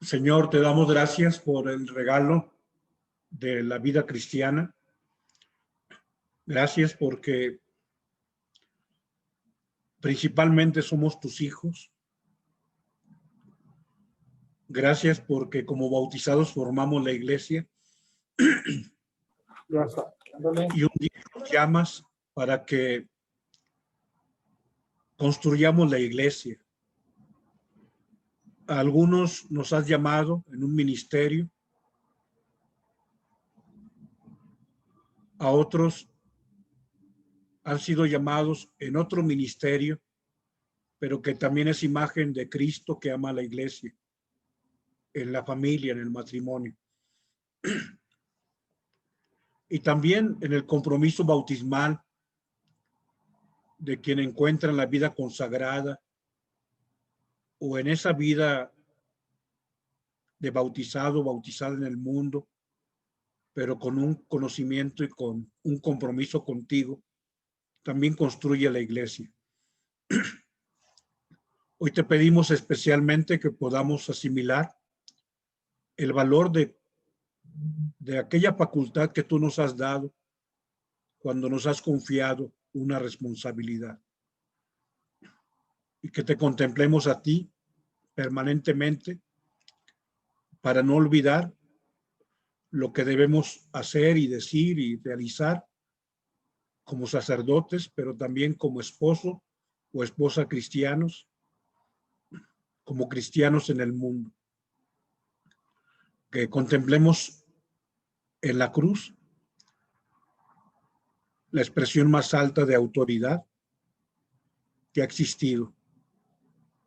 Señor, te damos gracias por el regalo de la vida cristiana. Gracias porque principalmente somos tus hijos. Gracias porque como bautizados formamos la iglesia. Y un día nos llamas para que construyamos la iglesia. A algunos nos has llamado en un ministerio. A otros han sido llamados en otro ministerio, pero que también es imagen de Cristo que ama a la iglesia, en la familia, en el matrimonio. Y también en el compromiso bautismal de quien encuentra en la vida consagrada o en esa vida de bautizado, bautizada en el mundo, pero con un conocimiento y con un compromiso contigo, también construye la iglesia. Hoy te pedimos especialmente que podamos asimilar el valor de aquella facultad que tú nos has dado cuando nos has confiado una responsabilidad. Y que te contemplemos a ti permanentemente para no olvidar lo que debemos hacer y decir y realizar como sacerdotes, pero también como esposo o esposa cristianos, como cristianos en el mundo. Que contemplemos en la cruz la expresión más alta de autoridad que ha existido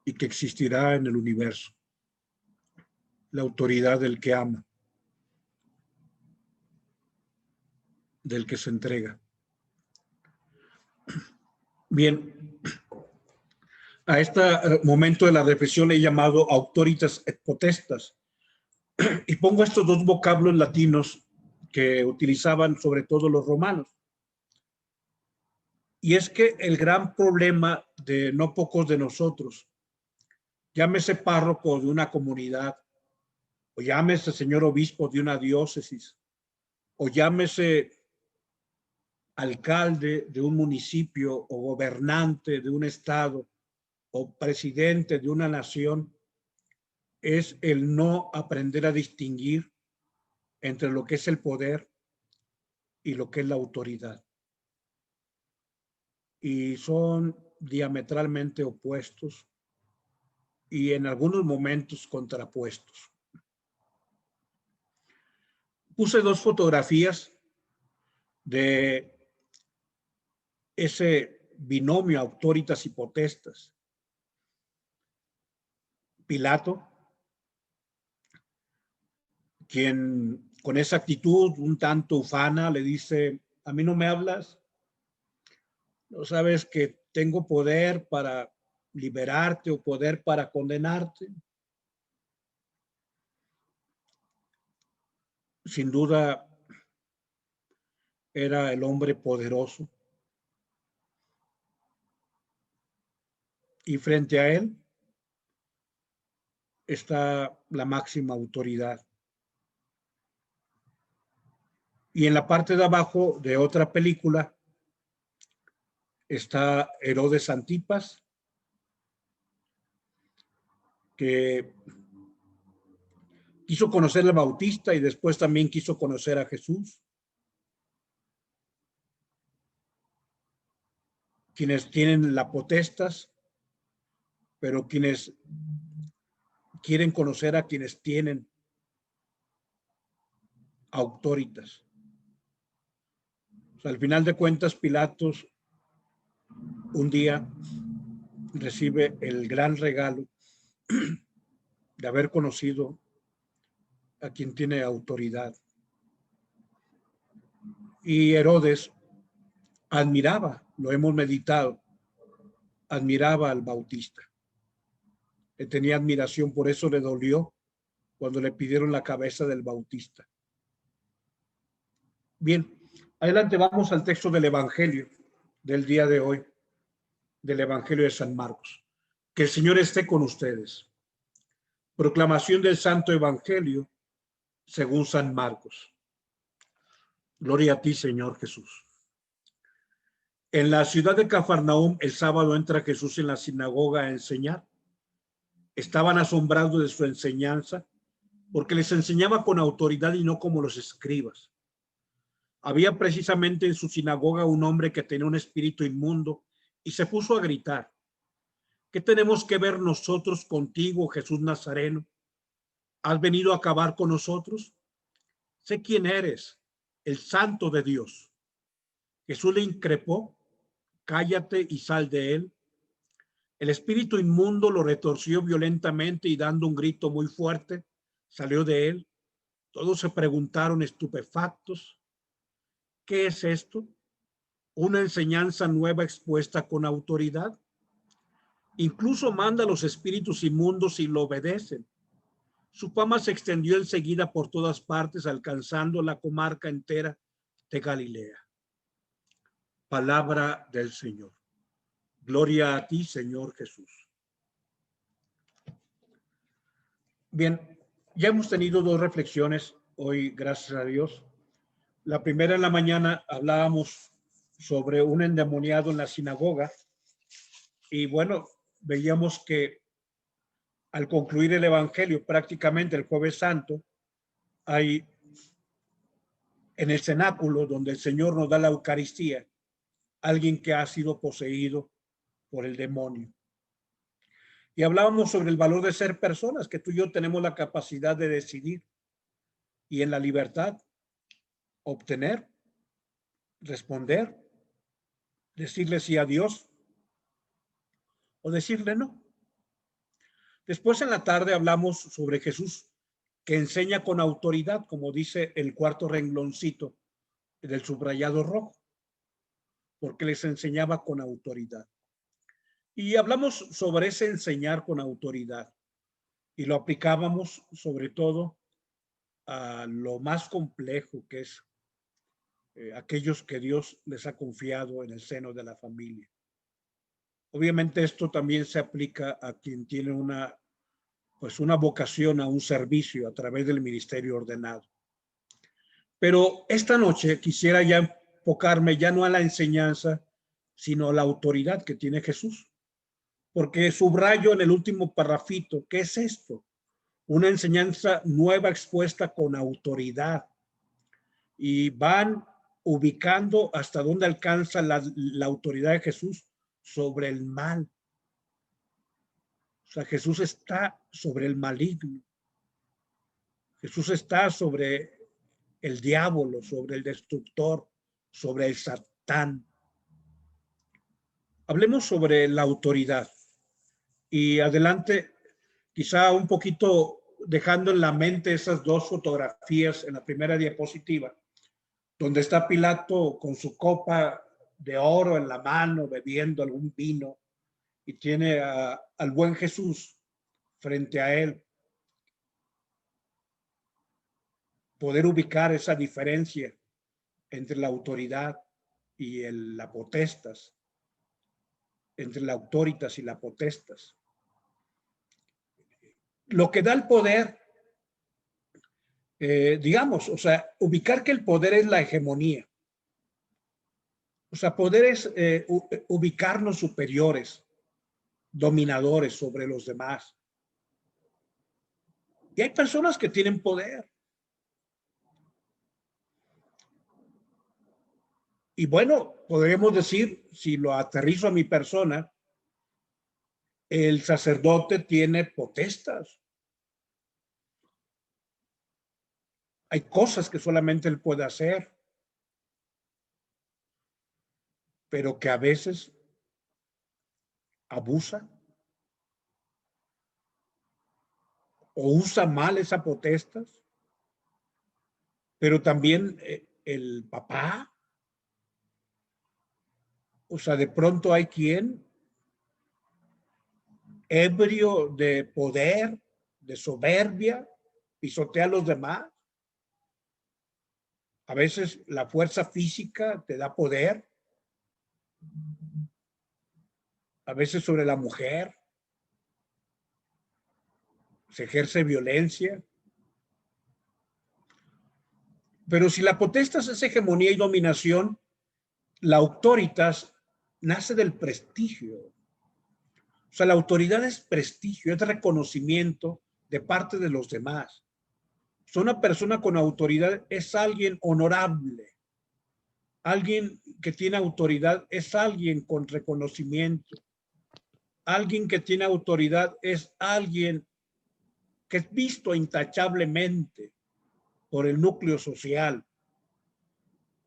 y que existirá en el universo. La autoridad del que ama, del que se entrega. Bien, a este momento de la reflexión he llamado auctoritas et potestas, y pongo estos dos vocablos latinos que utilizaban sobre todo los romanos. Y es que el gran problema de no pocos de nosotros, llámese párroco de una comunidad, o llámese señor obispo de una diócesis, o llámese alcalde de un municipio o gobernante de un estado o presidente de una nación, es el no aprender a distinguir entre lo que es el poder y lo que es la autoridad. Y son diametralmente opuestos y en algunos momentos contrapuestos. Puse dos fotografías de ese binomio auctoritas y potestas. Pilato, quien con esa actitud un tanto ufana le dice: a mí no me hablas, no sabes que tengo poder para liberarte o poder para condenarte. Sin duda era el hombre poderoso y frente a él está la máxima autoridad. Y en la parte de abajo de otra película está Herodes Antipas, que quiso conocer al Bautista y después también quiso conocer a Jesús. Quienes tienen la potestas, pero quienes quieren conocer a quienes tienen autoritas. O sea, al final de cuentas, Pilatos un día recibe el gran regalo de haber conocido a quien tiene autoridad. Y Herodes admiraba, lo hemos meditado, admiraba al Bautista. Le tenía admiración, por eso le dolió cuando le pidieron la cabeza del Bautista. Bien, adelante vamos al texto del Evangelio del día de hoy, del Evangelio de San Marcos. Que el Señor esté con ustedes. Proclamación del Santo Evangelio según San Marcos. Gloria a ti, Señor Jesús. En la ciudad de Cafarnaúm, el sábado entra Jesús en la sinagoga a enseñar. Estaban asombrados de su enseñanza, porque les enseñaba con autoridad y no como los escribas. Había precisamente en su sinagoga un hombre que tenía un espíritu inmundo y se puso a gritar: ¿qué tenemos que ver nosotros contigo, Jesús Nazareno? ¿Has venido a acabar con nosotros? Sé quién eres, el Santo de Dios. Jesús le increpó: cállate y sal de él. El espíritu inmundo lo retorció violentamente y dando un grito muy fuerte, salió de él. Todos se preguntaron estupefactos: ¿qué es esto? ¿Una enseñanza nueva expuesta con autoridad? Incluso manda a los espíritus inmundos y lo obedecen. Su fama se extendió enseguida por todas partes, alcanzando la comarca entera de Galilea. Palabra del Señor. Gloria a ti, Señor Jesús. Bien, ya hemos tenido dos reflexiones hoy, gracias a Dios. La primera, en la mañana hablábamos sobre un endemoniado en la sinagoga y bueno, veíamos que al concluir el Evangelio, prácticamente el Jueves Santo, hay en el cenáculo donde el Señor nos da la Eucaristía, alguien que ha sido poseído por el demonio. Y hablábamos sobre el valor de ser personas, que tú y yo tenemos la capacidad de decidir y en la libertad obtener, responder, decirle sí a Dios o decirle no. Después en la tarde hablamos sobre Jesús que enseña con autoridad, como dice el cuarto rengloncito del subrayado rojo, porque les enseñaba con autoridad. Y hablamos sobre ese enseñar con autoridad y lo aplicábamos sobre todo a lo más complejo que es aquellos que Dios les ha confiado en el seno de la familia. Obviamente esto también se aplica a quien tiene una vocación a un servicio a través del ministerio ordenado. Pero esta noche quisiera ya enfocarme ya no a la enseñanza, sino a la autoridad que tiene Jesús. Porque subrayo en el último parrafito, ¿qué es esto? Una enseñanza nueva expuesta con autoridad. Y van ubicando hasta dónde alcanza la autoridad de Jesús sobre el mal. O sea, Jesús está sobre el maligno. Jesús está sobre el diablo, sobre el destructor, sobre el Satán. Hablemos sobre la autoridad. Y adelante, quizá un poquito dejando en la mente esas dos fotografías en la primera diapositiva, donde está Pilato con su copa de oro en la mano, bebiendo algún vino, y tiene al buen Jesús frente a él. Poder ubicar esa diferencia entre la autoridad y la potestas, entre la autoritas y la potestas. Lo que da el poder, digamos, o sea, ubicar que el poder es la hegemonía. O sea, poder es ubicarnos superiores, dominadores sobre los demás. Y hay personas que tienen poder. Y bueno, podríamos decir, si lo aterrizo a mi persona, el sacerdote tiene potestas. Hay cosas que solamente él puede hacer, pero que a veces abusa o usa mal esa potestas. Pero también el papá, o sea, de pronto hay quien ebrio de poder, de soberbia, pisotea a los demás. A veces la fuerza física te da poder, a veces sobre la mujer, se ejerce violencia. Pero si la potestas es hegemonía y dominación, la autoritas nace del prestigio. O sea, la autoridad es prestigio, es reconocimiento de parte de los demás. O sea, una persona con autoridad es alguien honorable. Alguien que tiene autoridad es alguien con reconocimiento. Alguien que tiene autoridad es alguien que es visto intachablemente por el núcleo social.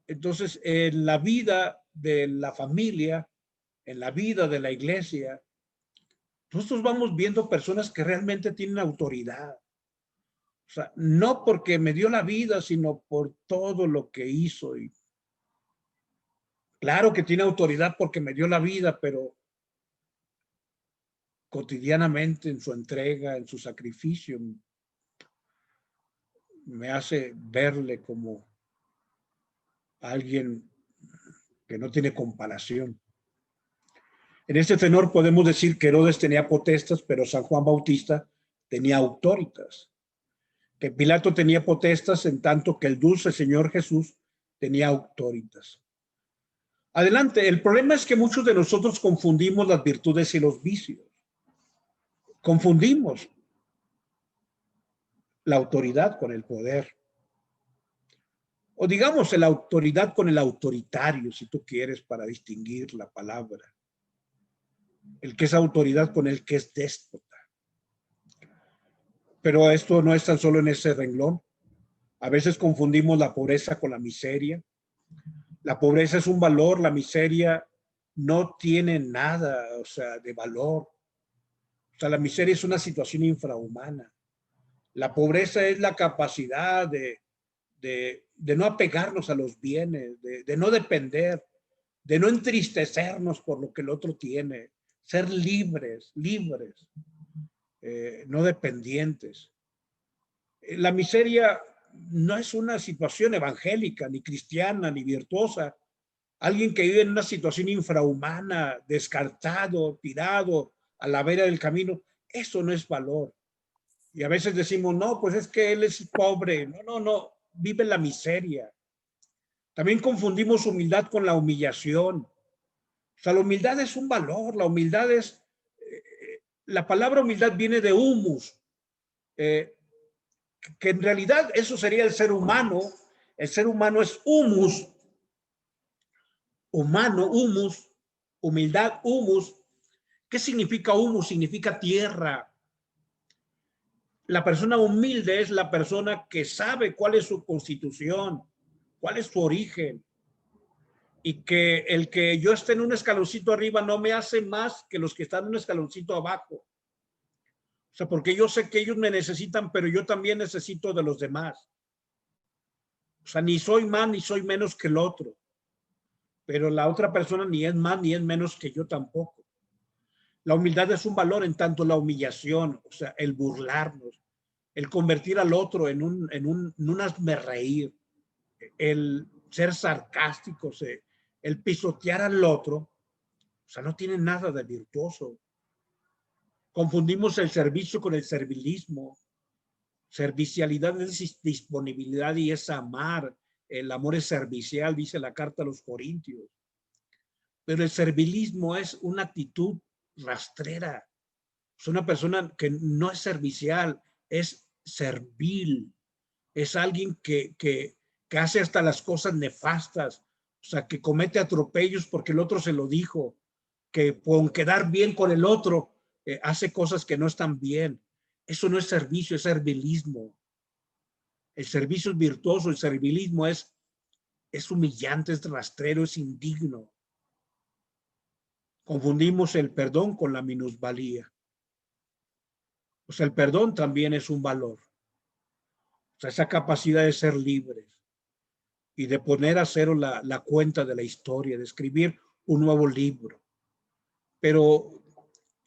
Entonces, en la vida de la familia, en la vida de la iglesia, nosotros vamos viendo personas que realmente tienen autoridad. O sea, no porque me dio la vida, sino por todo lo que hizo. Y claro que tiene autoridad porque me dio la vida, pero cotidianamente en su entrega, en su sacrificio, me hace verle como alguien que no tiene comparación. En este tenor podemos decir que Herodes tenía potestas, pero San Juan Bautista tenía autoritas. Que Pilato tenía potestas, en tanto que el dulce Señor Jesús tenía autoritas. Adelante, el problema es que muchos de nosotros confundimos las virtudes y los vicios. Confundimos la autoridad con el poder. O digamos, la autoridad con el autoritario, si tú quieres, para distinguir la palabra. El que es autoridad con el que es déspota. Pero esto no es tan solo en ese renglón. A veces confundimos la pobreza con la miseria. La pobreza es un valor, la miseria no tiene nada, o sea, de valor. O sea, la miseria es una situación infrahumana. La pobreza es la capacidad de no apegarnos a los bienes, de no depender, de no entristecernos por lo que el otro tiene, ser libres, no dependientes. La miseria no es una situación evangélica, ni cristiana, ni virtuosa. Alguien que vive en una situación infrahumana, descartado, tirado a la vera del camino, eso no es valor. Y a veces decimos, no, pues es que él es pobre. No, vive la miseria. También confundimos humildad con la humillación. O sea, la humildad es un valor, la humildad es, la palabra humildad viene de humus, que en realidad eso sería el ser humano. El ser humano es humus, humano, humus, humildad, humus. ¿Qué significa humus? Significa tierra. La persona humilde es la persona que sabe cuál es su constitución, cuál es su origen, y que el que yo esté en un escaloncito arriba no me hace más que los que están en un escaloncito abajo. O sea, porque yo sé que ellos me necesitan, pero yo también necesito de los demás. O sea, ni soy más ni soy menos que el otro, pero la otra persona ni es más ni es menos que yo tampoco. La humildad es un valor en tanto la humillación, o sea, el burlarnos, el convertir al otro en un hazmerreír, el ser sarcásticos, el pisotear al otro, o sea, no tiene nada de virtuoso. Confundimos el servicio con el servilismo. Servicialidad es disponibilidad y es amar. El amor es servicial, dice la carta a los Corintios. Pero el servilismo es una actitud rastrera. Es una persona que no es servicial, es servil. Es alguien que hace hasta las cosas nefastas. O sea, que comete atropellos porque el otro se lo dijo. Que con quedar bien con el otro, hace cosas que no están bien. Eso no es servicio, es servilismo. El servicio es virtuoso, el servilismo es humillante, es rastrero, es indigno. Confundimos el perdón con la minusvalía. O sea, el perdón también es un valor. O sea, esa capacidad de ser libres y de poner a cero la cuenta de la historia, de escribir un nuevo libro. Pero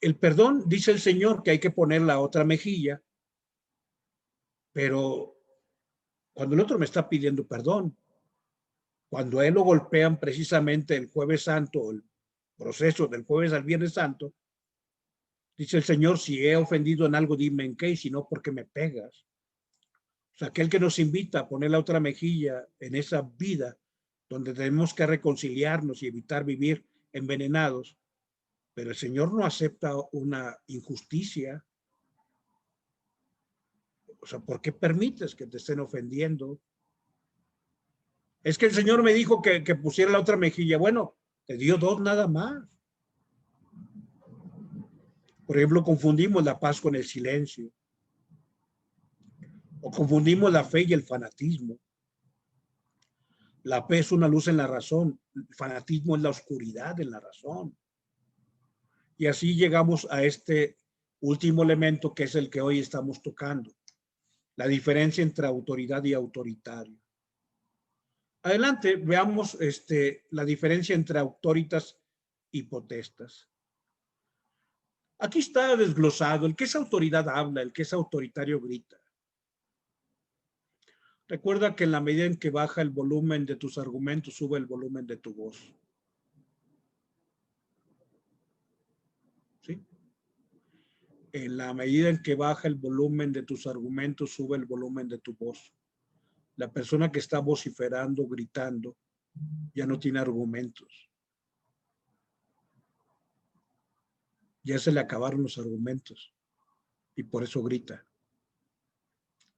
el perdón, dice el Señor, que hay que poner la otra mejilla, pero cuando el otro me está pidiendo perdón, cuando a él lo golpean precisamente el Jueves Santo, el proceso del Jueves al Viernes Santo, Dice el Señor, si he ofendido en algo, dime en qué, y si no, ¿por qué me pegas? O sea, aquel que nos invita a poner la otra mejilla en esa vida donde tenemos que reconciliarnos y evitar vivir envenenados, pero el Señor no acepta una injusticia. O sea, ¿por qué permites que te estén ofendiendo? Es que el Señor me dijo que pusiera la otra mejilla. Bueno, te dio dos nada más. Por ejemplo, confundimos la paz con el silencio. O confundimos la fe y el fanatismo. La fe es una luz en la razón. El fanatismo es la oscuridad en la razón. Y así llegamos a este último elemento que es el que hoy estamos tocando. La diferencia entre autoridad y autoritario. Adelante, veamos la diferencia entre autoritas y potestas. Aquí está desglosado. El que es autoridad habla, el que es autoritario grita. Recuerda que en la medida en que baja el volumen de tus argumentos, sube el volumen de tu voz. ¿Sí? En la medida en que baja el volumen de tus argumentos, sube el volumen de tu voz. La persona que está vociferando, gritando, ya no tiene argumentos. Ya se le acabaron los argumentos y por eso grita.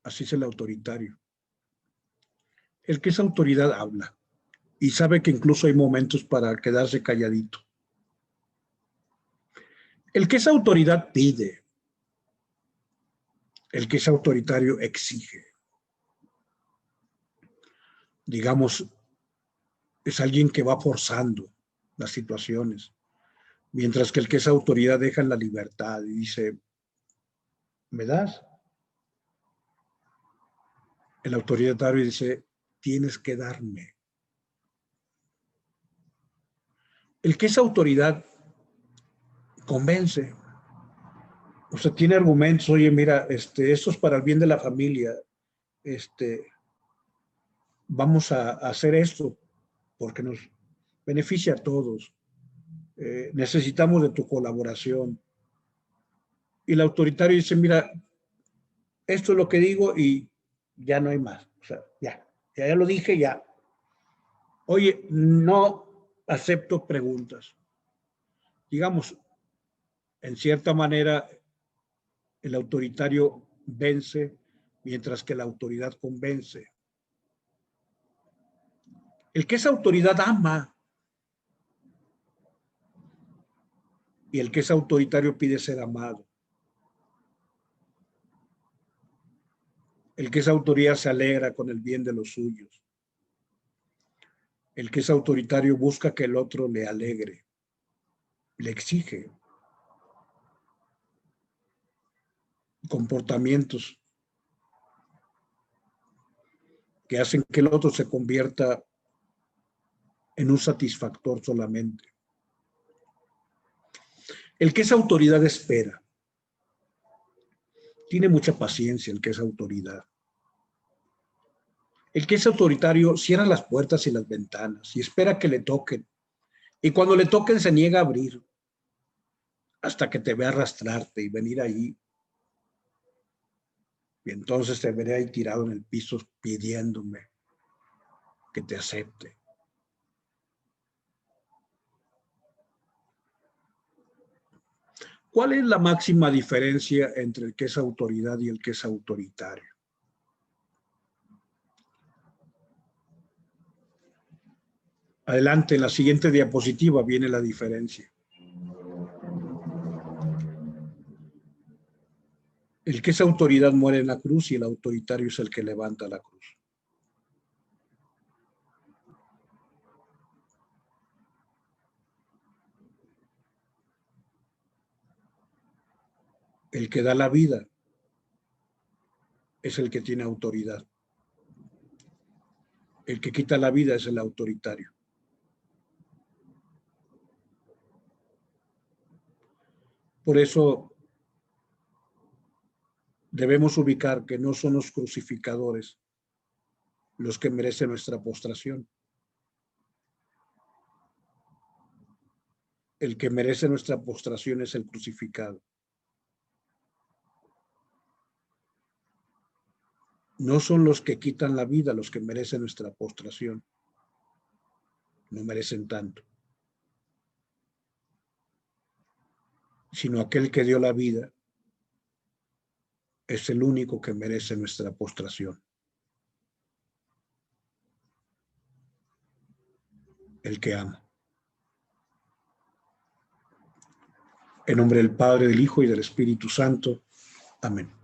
Así es el autoritario. El que es autoridad habla y sabe que incluso hay momentos para quedarse calladito. El que es autoridad pide. El que es autoritario exige. Digamos, es alguien que va forzando las situaciones, mientras que el que es autoridad deja la libertad y dice, ¿me das? El autoritario dice, tienes que darme. El que es autoridad convence. O sea, tiene argumentos, oye, mira, esto es para el bien de la familia, vamos a hacer esto porque nos beneficia a todos. Necesitamos de tu colaboración. Y el autoritario dice, mira, esto es lo que digo y ya no hay más. O sea, ya lo dije, ya. Oye, no acepto preguntas. Digamos, en cierta manera, el autoritario vence, mientras que la autoridad convence. El que es autoridad ama y el que es autoritario pide ser amado. El que es autoridad se alegra con el bien de los suyos. El que es autoritario busca que el otro le alegre, le exige comportamientos que hacen que el otro se convierta en un satisfactor solamente. El que es autoridad espera. Tiene mucha paciencia el que es autoridad. El que es autoritario cierra las puertas y las ventanas y espera que le toquen. Y cuando le toquen se niega a abrir hasta que te vea arrastrarte y venir ahí. Y entonces te veré ahí tirado en el piso pidiéndome que te acepte. ¿Cuál es la máxima diferencia entre el que es autoridad y el que es autoritario? Adelante, en la siguiente diapositiva viene la diferencia. El que es autoridad muere en la cruz y el autoritario es el que levanta la cruz. El que da la vida es el que tiene autoridad. El que quita la vida es el autoritario. Por eso debemos ubicar que no son los crucificadores los que merecen nuestra postración. El que merece nuestra postración es el crucificado. No son los que quitan la vida los que merecen nuestra postración. No merecen tanto. Sino aquel que dio la vida es el único que merece nuestra postración. El que ama. En nombre del Padre, del Hijo y del Espíritu Santo. Amén.